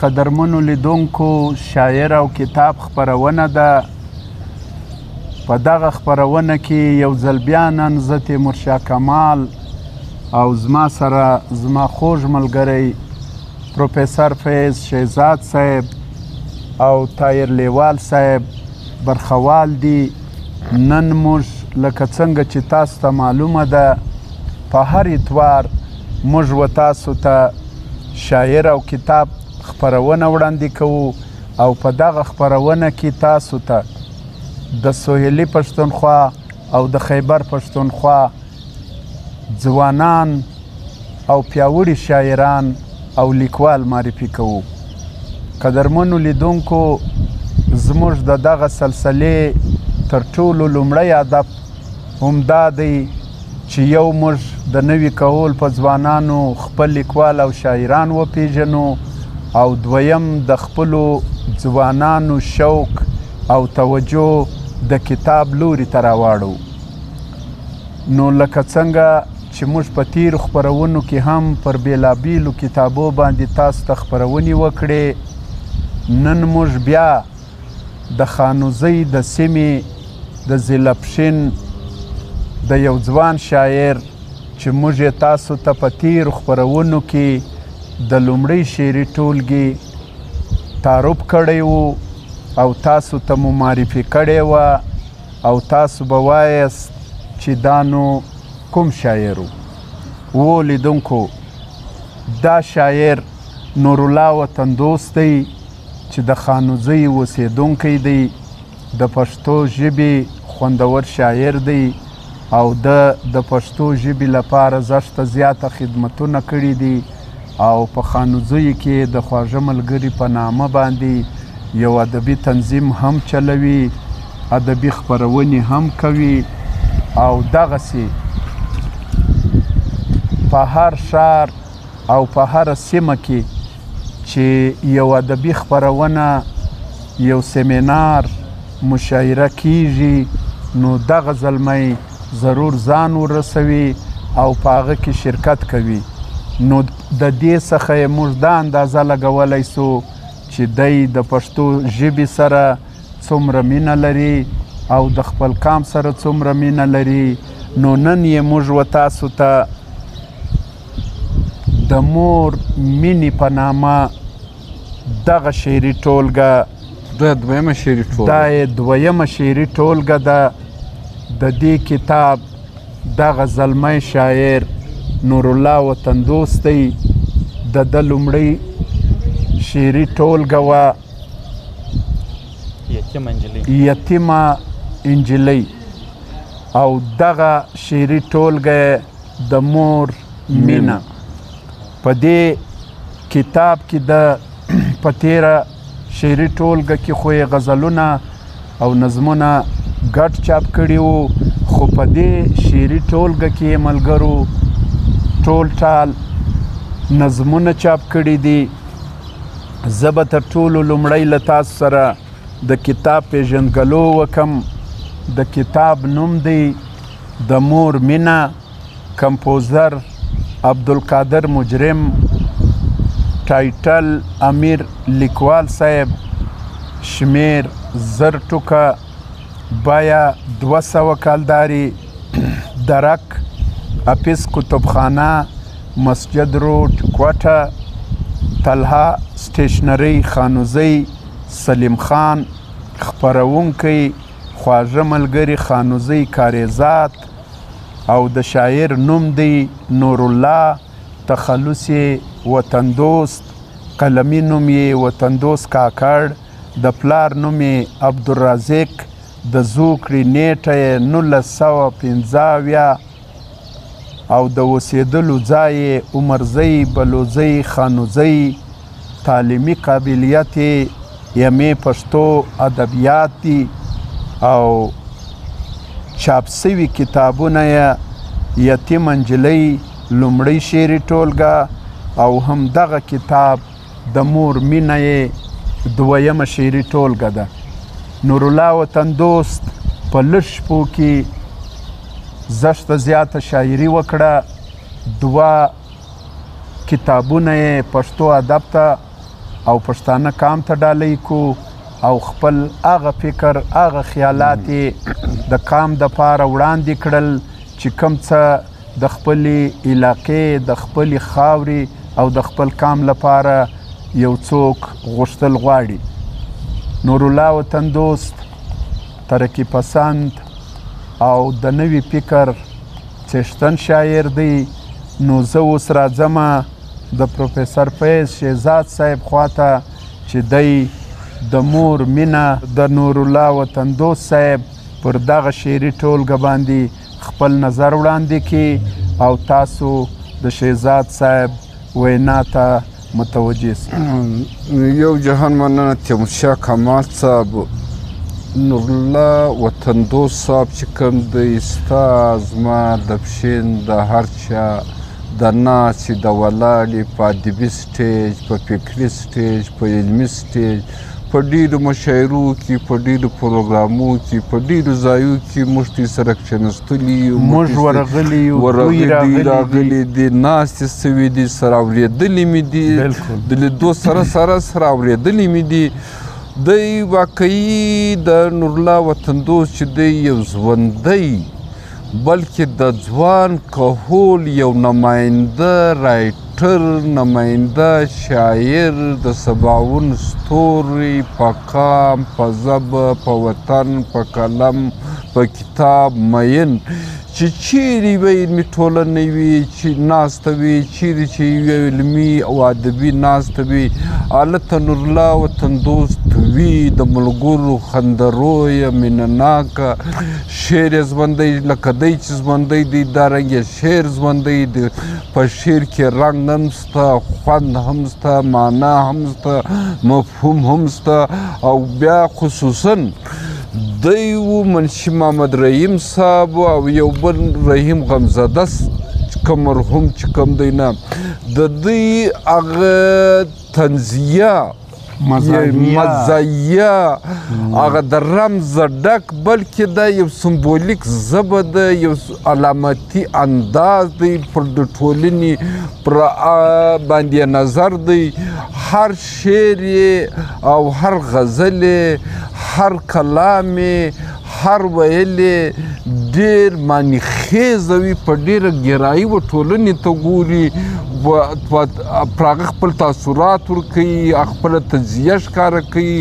قدرمنو لیدونکو شاعر او کتاب خپرونه ده. په دغه خپرونه کې یو ځل بیا نن زه تیمورشاه کمال او زما سره زما خوږ ملګری پروفیسر فیض شهزاد صاحب او طاهر لیوال صاحب برخوال دي. نن موږ لکه څنګه چې تاسو ته معلومه ده په هر اتوار موږ و تاسو ته شاعر او کتاب خپرونه وړاندې کوو او په دغه خپرونه کې تاسو ته د سوهیلي پښتونخوا او د خیبر پښتونخوا ځوانان او پیاوړي شاعران او لیکوال معرفي کوو. قدرمنو لیدونکو زموږ د دغه سلسلې تر ټولو لومړی هدف همدا دی چې یو موږ د نوي کول په ځوانانو خپل لیکوال او شاعران وپیژنو او دویم د خپلو ځوانانو شوق او توجه د کتاب لوري ته راواړو. نو لکه څنګه چې موږ په تیرو خپرونو کې هم پر بیلابیلو کتابو باندې تاسو ته خپرونې وکړې، نن موږ بیا د خانوزۍ د سیمې د ضلعپشین د یو ځوان شاعر چې موږ یې تاسو ته په تیرو خپرونو کې د لومړۍ شعري ټولګې تعارف کړی و او تاسو ته مو معرفي کړې وه او تاسو به وایست چې دا نو کوم شاعر و. لیدونکو دا شاعر نورالله وطن دوست دی چې د خانوزۍ اوسیدونکی دی، د پښتو ژبې خوندور شاعر دی او د پښتو ژبې لپاره زښته زیاته خدمتونه کړي دي او په خانوزیو کې د خواږه ملګري په نامه باندې یو ادبي تنظیم هم چلوي، ادبي خپرونې هم کوي او دغسې په هر ښار او په هره سیمه کې چې یو ادبي خپرونه یو سیمینار مشاعره کیږي نو دغه زلمی ضرور ځان ورسوي او په هغه کې شرکت کوي. نو د دې څخه یې موږ دا اندازه لګولی سو چې دی د پښتو ژبې سره څومره مینه لري او د خپل قام سره څومره مینه لري. نو نن یې موږ و تاسو ته د مور مینې په نامه دغه شعري ټولګه دا یې دویمه شعري ټولګه ده. د دې کتاب دغه زلمی شاعر نورالله وطن دوست دی، د لومړۍ شعري ټولګه وه یتیمه انجلۍ او دغه شعري ټولګه د مور مینه. په دې کتاب کې د په تیره شعري ټولګه کې خو یې غزلونه او نظمونه ګډ چاپ کړي وو، خو په دې شعري ټولګه کې یې ملګرو ټول ټال نظمونه چاپ کړي دي. زه به تر ټولو لومړی له تاسو سره د کتاب پیژندګلو وکم. د کتاب نوم دی د مور مینه، کمپوزر عبدالقادر مجرم، ټایټل امیر لیکوال صاحب، شمیر 0 ټوکه، بیه 200 کالداري، درک اپیس کتبخانه، مسجد روډ کوټه، طلحه سټیشنري خانوزۍ، سلیم خان خپرونکی، خواږه ملګري خانوزۍ کاریزات او د شاعر نوم دی نورالله، تخلص یې وطن دوست، قلمي نوم یې وطن دوست کاکړ، د پلار نوم یې عبدالرازق، د زوکړې نیټه یې 1915 او د اوسېدلو ځای یې عمرزۍ بلوزۍ خانوزۍ، تعلیمي قابلیت یې MA پښتو ادبیات دي او چاپ سوي کتابونه یې یتیم انجلۍ لومړۍ شعري ټولګه او همدغه کتاب د مور مینه یې دویمه شعري ټولګه ده. نورالله وطن دوست په لږ شپو کې زښته زیاته شاعري وکړه، 2 کتابونه یې پښتو ادب ته او پښتانه کام ته ډالۍ کو او خپل هغه فکر هغه خیالات د کام دپاره وړاندې کړل چې کوم څه د خپلې علاقې د خپلې خاورې او د خپل کام لپاره یو څوک غوښتل غواړي. نورالله وطن دوست ترقي پسند او د نوي فکر څښتن شاعر دی. نو زه اوس راځمه د پروفیسر فیض شهزاد صاحب خواته چې دی د مور مینه د نورالله وطن دوست صاحب پر دغه شعري ټولګه باندې خپل نظر وړاندې کړي او تاسو د شهزاد صاحب وینا ته متوجه سئ. یو جهان مننه تیمورشاه کمال صاحب. نورالله وطن دوست صاحب چې کوم دی ستا زما د پښین د هر چا د ناستې د ولاړې په ادبي سټیج په فکري سټیج په علمي سټیج په ډېرو مشاعرو کې په ډېرو پروګرامو کې په ډېرو ځایو کې موږ دوی سره کښېنستلي یو، موږ ورغلي یو، دوی راغلي دي، ناستې سوي دي، سره اورېدلي مې دي، د لیدو سره اورېدلي مې دي. دی واقعي د نورالله وطن دوست چې دی یو ژوندی بلکې د ځوان کهول یو نماینده رایټر، نماینده شاعر، د سباوون ستوری په قام، په ژبه، په وطن، په قلم، په کتاب مین چې چیرې به علمي ټولنه وي چې ناسته وي، چیرې چې یو علمي او ادبي ناسته وي، هلته نورالله وطن دوست وي. د ملګرو خندرویه مینهناکه شعر یې ژوندی لکه دی چې ژوندی دی دارنګې شعر ژوندی دی. په شعر کې رنګ هم شته، خوند هم شته، معنا هم شته، مفهوم هم شته. او بیا خصوصا دی و منشي محمد رحیم صاحب او یو بل رحیم غمزده کوم مرحوم چې کوم دی نه د دوی هغه طنزیه مزایه هغه د رمز ډک بلکې دا یو سمبولیک ژبه ده، یو علامتي انداز دی پر د ټولنې پر باندې نظر دی. هر شعر او هر غزل هر کلام هر ویل ډېر معنی خیزه وي، په ډېره ګرایي و ټولنې ته ګوري، پر هغه خپل تاثرات ورکوي، خپله تجزیه ښکاره کوي.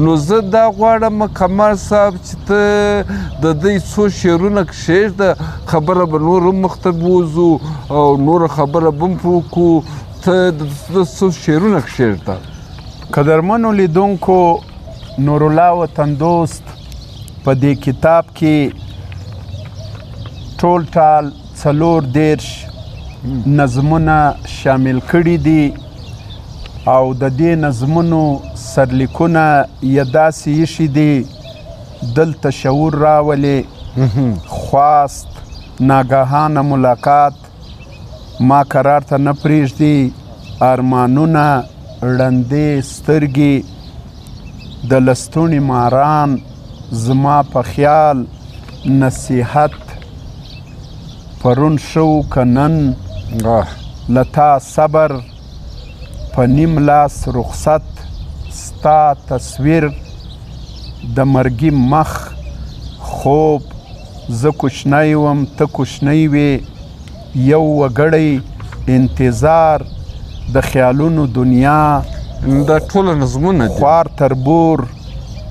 نو زه دا غواړم کمال صاحب چې ته د دوی څو شعرونه کښېږده، خبره به نور هم مخته بوځو او نوره خبره به هم وکړو. ته د څو شعرونه کښېږده. قدرمنو لیدونکو، نورالله وطن دوست په دې کتاب کې ټول ټال 40 نظمونه شامل کړي دي او د دې نظمونو سرلیکونه یې داسې ایښي دي دلته شعور راولي، خواست، ناګهانه ملاقات، ما قرار ته نه پرېږدي، ارمانونه، ړندې سترګې، د لستوڼي ماران، زما په خیال، نصیحت، پرون شو که نن، لتا صبر، په نیم لاس رخصت، ستا تصویر، د مرګي مخ، خوب، زه کوچنی وم ته کوچنی وې، یو وګړی، انتظار، د خیالونو دنیا، دا ټوله نظمونه دي. خوار تربور،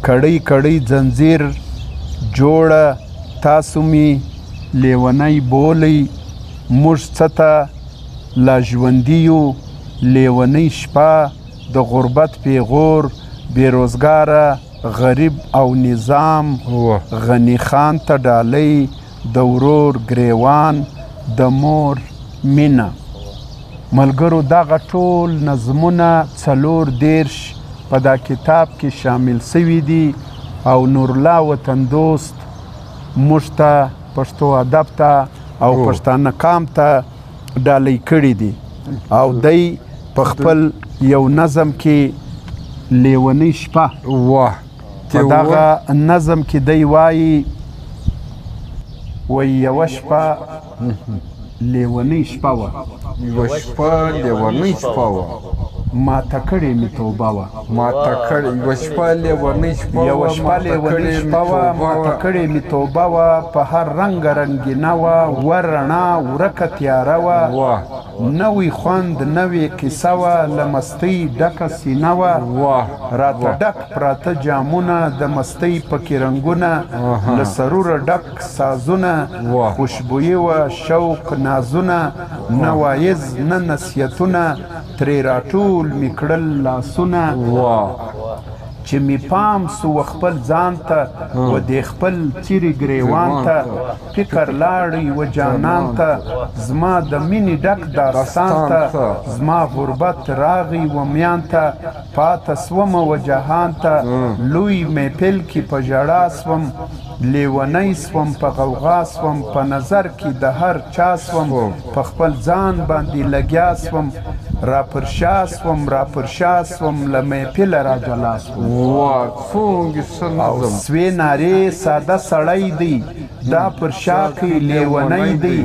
کړۍ کړۍ ځنځیر، جوړه تاسو می لیونی بولی، موږ څه ته لا ژوندي یو، لیونی شپه، د غربت پیغور، بېروزګاره، غریب او نظام، غني خان ته ډالۍ، د ورور ګریوان، د مور مینه. ملګرو، دغه ټول نظمونه 40 په دا کتاب کې شامل سوي دي او نورالله وطن دوست موږ ته پښتو ادب ته او پښتانه قام ته ډالۍ کړي دي. او دی په خپل یو نظم کې لیونی شپه، په دغه نظم کې دی وایي یوه شپه لیونی شپه وه، یوه شپه لیونی شپه وه، ماته کړې مې توبه وه ماته کړې یوه شپه لیونۍ شپه یوه شپه لیونۍ شپه وه ماته کړې مې توبه وه په هر رنګه رنګینه وه ورڼا ورکه تیاره وه نوی خوند نوې کیسه وه له مستۍ ډکه سینه وه راته ډک پراته جامونه د مستۍ پکې رنګونه له سروره ډک سازونه خوشبويي وه شوق نازونه نه وایز نه نصیحتونه ترې راټول مې کړل لاسونه چې می پام سو خپل ځان ته و دې خپل چیرې ګریوان ته فکر لاړی و جانان ته زما د مینې ډک داستان ته زما غربت راغی و میان ته پاته سوم و جهان ته لوی محفل کې په ژړا سوم لیونی سوم په غوغا سوم په نظر کې د هر چا سوم په خپل ځان باندې لګیا سوم را پر شا سوم را پر شا سوم له محفله را جلا سوم او سوې نارې ساده سړی دی دا پر شا کې لیونی دی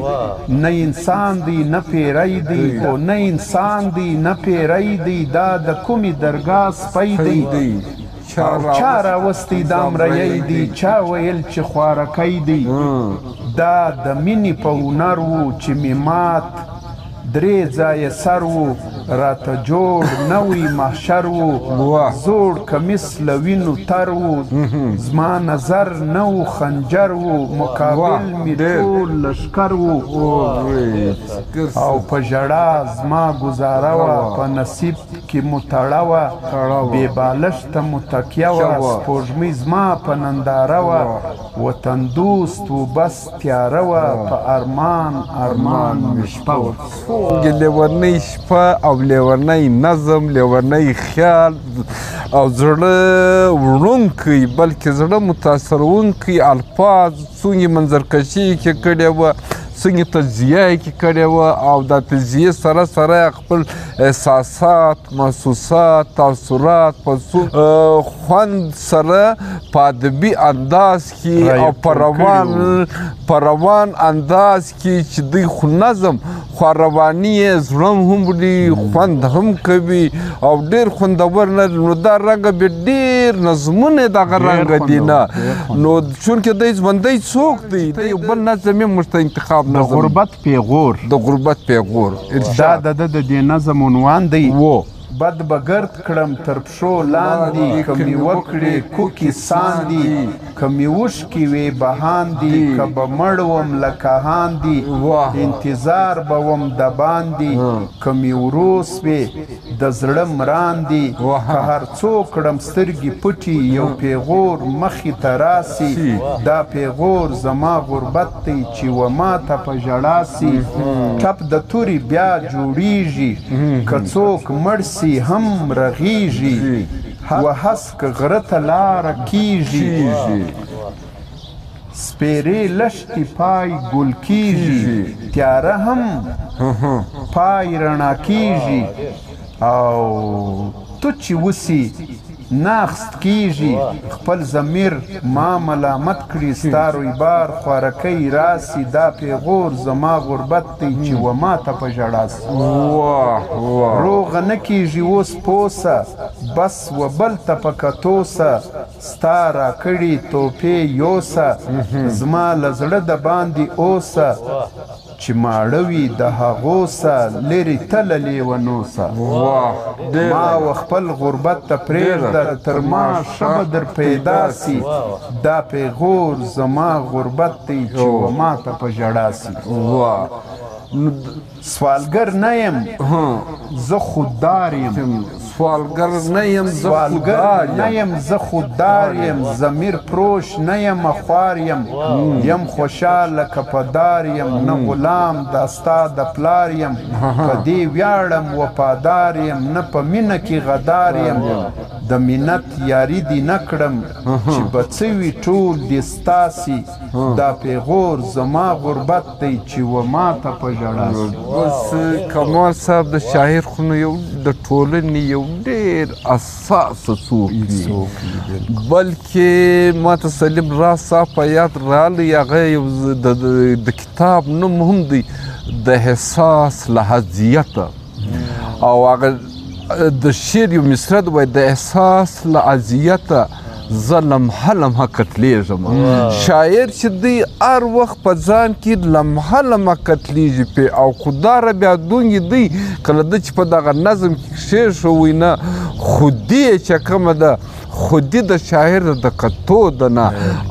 نه انسان دی نه پیری دی او نه انسان دی نه پیری دی دا د کومې درګاه سپی دی چا راوستی دا مریی دی چا ویل چې خوارکی دی دا د مینې په هنر و چې مې مات درې ځایه سر و راته جوړ نوی محشر و زوړ کمیس له وینو تر و زما نظر نو خنجر و مقابل مې ټول لشکر و او په ژړا زما ګزاره وه په نصیب کې مو تړه وه بې بالښته مو تکیه وه سپوږمۍ زما په ننداره وه وطن دوست و بس تیاره وه په ارمان ارمان مې شپه وه لیونۍ شپه او لیونۍ نظم لیونۍ خیال او زړه وړونکی بلکې زړه متاثرونکی الفاظ څومره منظرکشي کې کړې وه څنګه تجزیه یې کې کړې وه او دا تجزیې سره سره خپل احساسات محسوسات تاثرات په خوند سره په ادبي انداز کې او په روان انداز کې چې دوی خو نظم خو رواني یې زړه هم وړي خوند هم کوي او ډېر خوندور نه نو دا رنګه بیا ډېر نظمونه دغه رنګه دي نه نو چونکې دی ژوندی څوک دی د یو بل نظم یې موږ ته انتخاب د غربت پیغور دا د دې نظم عنوان دی بد به ګرد کړم تر پښو لاندې که مې وکړې کوکې ساندې که مې اوښکې وې بهاندې که به مړ وم لکه هاندې انتظار به وم د باندې که مې وروس وې د زړه مراندې که هر څو کړم سترګې پټې یو پیغور مخې ته راسي دا پیغور زما غربت دی چې و ماته په ژړا سي ټپ د تورې بیا جوړیږي که څوک مړ سي هم رغیږي و هسک غره ته لاره کیږي سپیرې لښتې پای ګل کیږي تیاره هم پای رڼا کیږي او تو چې وسي ناخست کیږي خپل ضمیر ما ملامت کړي ستا رویبار خوارکی راسي دا پیغور زما غربت دی چې و ماته په ژړا سي روغه نه کیږي اوس پوسه بس و بل ته په کتوسه ستا راکړي توپې یوسه زما له زړه د باندې اوسه چې ماړه وي د هغو سه لرې تله لیونوسه ما و خپل غربت ته پرېږده تر ما ښه به در پیدا سي دا پیغور زما غربت دی چې و ماته په ژړا سي سوالګر نه یم زه خوددار یم سوالګر نه یم زه خوددار یم ضمیر پروش نه یم خوار یم خوشحاله که په دار یم نه غلام دا ستا د پلار یم په دې ویاړم وفادار یم نه په مینه کې غدار یم د مینت یاري دې نه کړم چې به څه وي ټول دې ستاسي دا پیغور زما غربت دی چې و ماته په ژړا سي بس کمال صاحب د شاعر خو نو یو د ټولنې یو ډېر اساسه څوک دی بلکې ماته سلیم راز صاحب په یاد راغلی هغه یو د کتاب نوم هم دی د حساس لحظیته او هغه د شعر یو مصره ده وایي د احساس له اذیته زه لمحه لمحه قتلیږم شاعر چې دی هر وخت په ځان کې لمحه لمحه قتلیږي پې او خداره بیا دونګې دی کله ده چې په دغه نظم کې کښېښوی نه خودي یې چې کومه ده خودي د شاعر د دقتو ده نه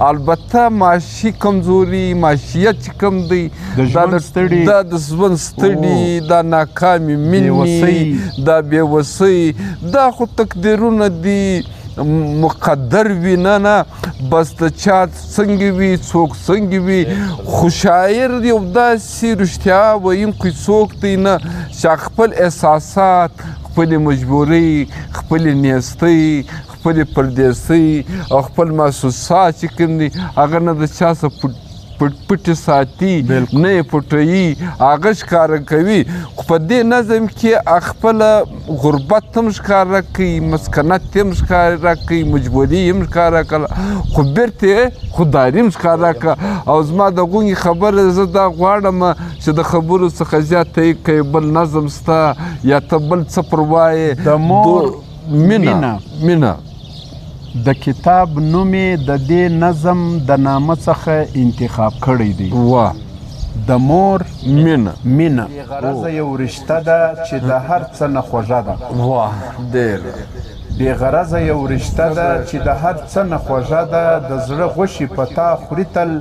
البته معاشي کمزوري معاشیت چې کوم دی دا د ژوند ستړي دا ناکامې مینې دا بېوسۍ دا خو تقدیرونه دي مقدر وي نه بس د چا څنګه وي څوک څنګه وي خو شاعر یو داسې رښتیا ویونکی څوک دی نه چې خپل احساسات خپلې مجبورۍ خپلې نیستۍ خپلې پردیسۍ او خپل محسوسات چې کوم دي هغه نه د چا څه پټ ساتي نه یې پټوي هغه ښکاره کوي خو په دې نظم کې خپله غربت هم ښکاره کوي مسکنت هم ښکاره کوي مجبوري هم ښکاره کړه خو بیرته یې خودداري هم ښکاره کړه او زما د غونګې خبره زه دا غواړم چې د خبرو څخه زیات ته یې کوي بل نظم سته یا ته بل څه پر وایې د مور مینه د کتاب نوم یې د دې نظم د نامه څخه انتخاب کړی دی د مور مینه غرضه یو رشته ده چې د هر څه نه خوږه ده واه ډېر بې غرضه یو رشته ده چې د هر څه نه خوږه ده د زړه غوښې په تا خوري تل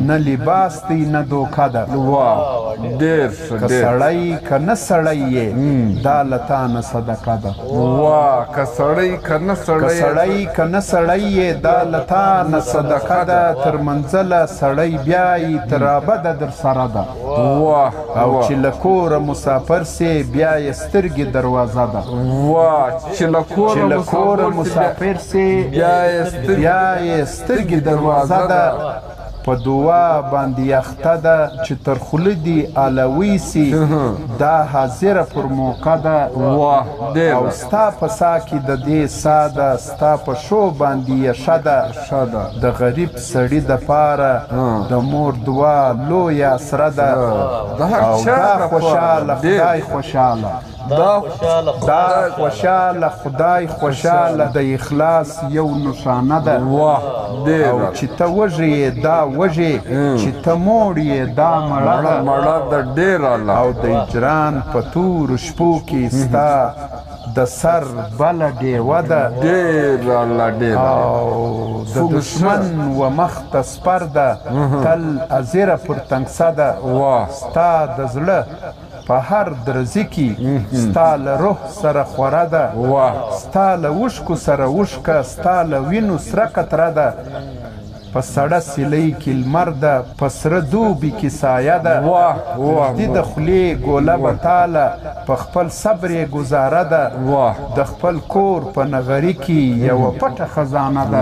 نه لباس دی نه دوکه ده واه ډېر ښه که سړی که نه سړی یې دا له تا نه صدقه ده واه که سړی که نه سړی یې دا له تا نه صدقه ده تر منزله سړی بیایي تر ابده در سره ده واه او چې له کوره مسافر سې بیا یې سترګې دروازه ده واه چې له کوره مسافر سې بیا یې سترګې دروازه ده په دعا باندې یخته ده چې تر خوله دې علوي سي دا حاضره پر موقع ده او ستا په سا کې د دې سا ده ستا په شو باندې یې ښه ده د غریب سړي دپاره د مور دعا لویه اسره ده او دا خوشحاله خدای خوشحاله دا خوشحاله خدای خوشحاله د اخلاص یو نښانه ده او چې ته وږې یې دا وږې چې ته موړ یې دا مړه ده ډېره او د اجران په تورو شپو کې ستا د سر بله ډیوه ده او د دشمن و مخ ته سپر ده تل ازیره پر تنګسه ده ستا د زړه په هر درزي کې ستا له روح سره خوره ده ستا له اوښکو سره اوښکه ستا له وینو سره قطره ده په سړه سیلۍ کې لمر ده په سره دوبي کې سایه ده نږدې د خولې ګوله به تاله په خپل صبر یې ګزاره ده د خپل کور په نغري کې یوه پټه خزانه ده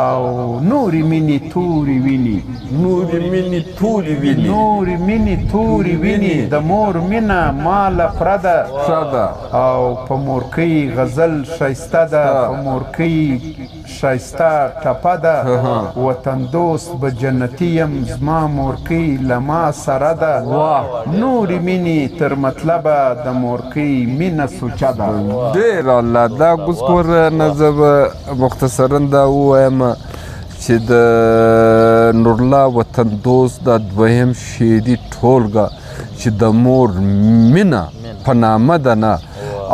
او نورې مینې تورې وینې د مور مینه ماله پره ده او په مورکۍ غزل ښایسته ده په مورکۍ ښایسته ټپه ده وطن دوست به جنتي یم زما مورکۍ له ما سره ده نورې مینې تر مطلبه د مورکۍ مینه سوچه ده ډېر الله دا ګوزګور نه زه به مختصرا دا ووایم چې د نورالله وطن دوست دا دویم شعري ټولګه چې د مور مینه په نامه ده نه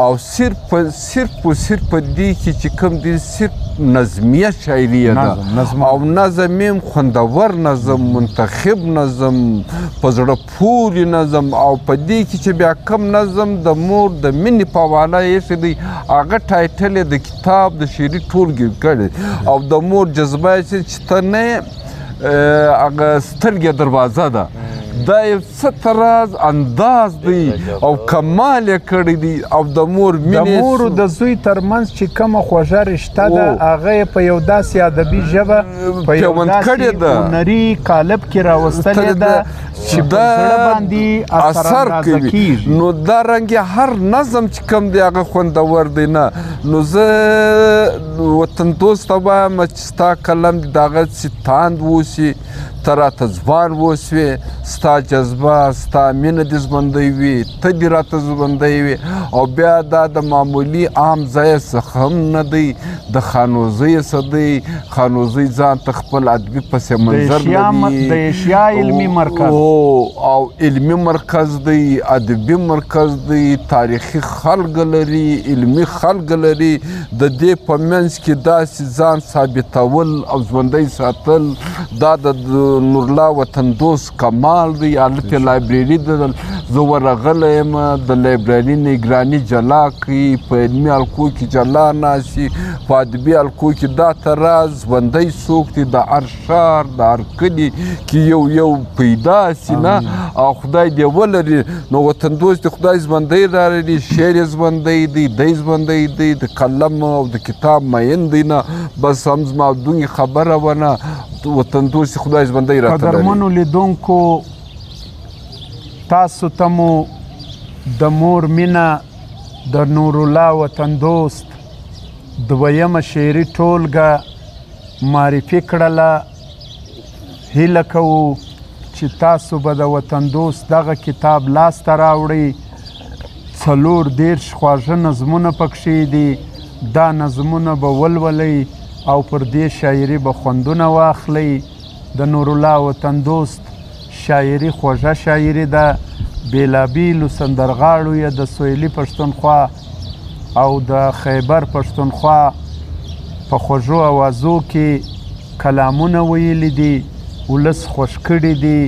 او صرف په دې کې چې کوم دی صرف نظمیه شاعریه ده او نظم یې خوندور نظم منتخب نظم په زړه پورې نظم او په دې کې چې بیا کم نظم د مور د مینې په حواله ایښی دی هغه ټایټل یې د کتاب د شعري ټولګې کړی او د مور جذبه چې ته نه هغه سترګې دروازه ده دا یو څه طراز انداز دی او کمال یې کړی دی او د مور مینې د مور د زوی ترمنځ چې کومه خوږه رشته ده هغه یې په یو داسې ادبي ژبه په یو داسې هنري قالب کې راوستلې ده چې په زړه باندې اثر کوي نو دا رنګې هر نظم چې کوم دی هغه خوندور دی نه نو زه وطن دوست ته وایم چې ستا قلم د هغه چې تاند اوسي ته راته ځوان وسوې، ستا جذبه ستا مینه دې ژوندی وي، ته دې راته ژوندی وي. او بیا دا د معمولي عام ځایه څخه هم نه دی، د خانوزۍ څه دی. خانوزۍ ځان ته خپل ادبي پس منظر لري، د ایشیا علمي مرکز او علمي مرکز دی، ادبي مرکز دی، تاریخي خلق لري، علمي خلق لري. د دې په منځ کې داسې ځان ثابتول او ژوندی ساتل دا د نورالله وطن دوست کمال دی. هلته لایبرري ده، زه ورغلی یم، د لایبرري نګراني جلا کوي، په علمي حلقو کې جلا ناستي، په ادبي حلقو کې دا تراز ژوندی څوک دی د هر ښار د هر کلي کې یو پیدا سي نه، او خدای دې ولري. نو وطن دوست دې خدای ژوندی رالري، شعر یې ژوندی دی، دی ژوندی دی، د قلم او د کتاب مین دی نه. بس هم زما دونې خبره ونه، وطن دوست خدای ژوندی راته لري. قدرمنو لیدونکو، تاسو ته مو د مور مینه د نورالله وطن دوست دویمه شعري ټولګه معرفي کړله. هیله کوو چې تاسو به د وطن دوست دغه کتاب لاسته راوړئ. 40 خواږه نظمونه پکښې دي، دا نظمونه به ولولئ او پر دې شاعري به خوندونه واخلئ. د نورالله وطن دوست شاعري خوږه شاعري ده. بېلابېلو سندرغاړو یې د سویلي پښتونخوا او د خیبر پښتونخوا په خوږو اوازو کې کلامونه ویلي دي، ولس خوښ کړي دي.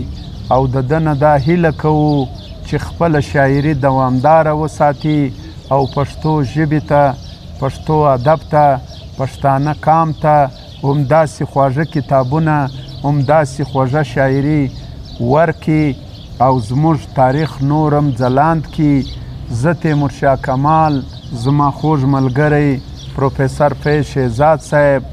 او د ده نه دا هیله کوو چې خپله شاعري دوامداره وساتي او پښتو ژبې ته، پښتو ادب ته، پښتانه قام ته همداسې خواږه کتابونه، همداسې خوږه شاعري ورکړي او زموږ تاریخ نور هم ځلاند کړي. زه تیمورشاه کمال، زما خوږ ملګری پروفیسر فیض شهزاد صاحب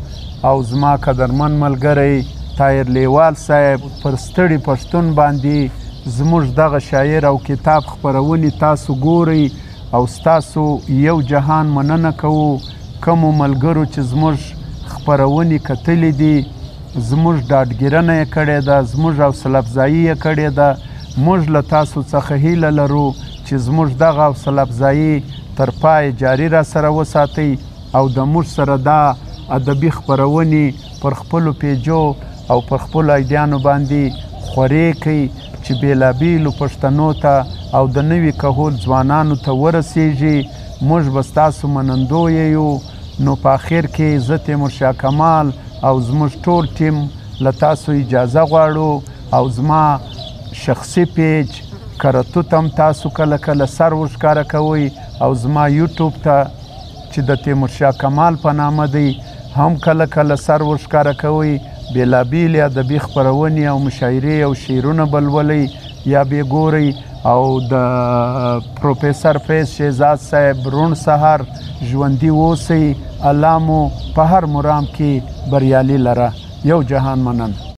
او زما قدرمن ملګری طاهر لیوال صاحب پر ستړي پښتون باندې زموږ دغه شاعر او کتاب خپرونې تاسو ګورئ او ستاسو یو جهان مننه کوو. کومو ملګرو چې زموږ خپرونې کتلې دي، زموږ ډاډګیرنه یې کړې ده، زموږ حوصله افزایي یې کړې ده. موږ له تاسو څخه هیله لرو چې زموږ دغه حوصله افزایي تر پای جاري را سره وساتئ او د موږ سره دا ادبي خپرونې پر خپلو پیجو او پر خپلو ایډیانو باندې خورې کړئ چې بېلابېلو پښتنو ته او د نوي کهول ځوانانو ته ورسیږي. موږ به ستاسو منندویه یو. نو په آخر کې زه تیمورشاه کمال او زموږ ټول ټیم له تاسو اجازه غواړو او زما شخصي پیج کرتوت هم تاسو کله کله سر وښکاره کوئ او زما یوټیوب ته چې د تیمورشاه کمال په نامه دی هم کله کله سر وښکاره کوئ. بېلابېلې ادبي خپرونې او مشاعرې او شعرونه به لولئ یا بې ګورئ. او د پروفیسر فیض شهزاد صاحب روڼ سهار ژوندي اوسئ. الله مو په هر مرام کې بریالي لره. یو جهان مننه.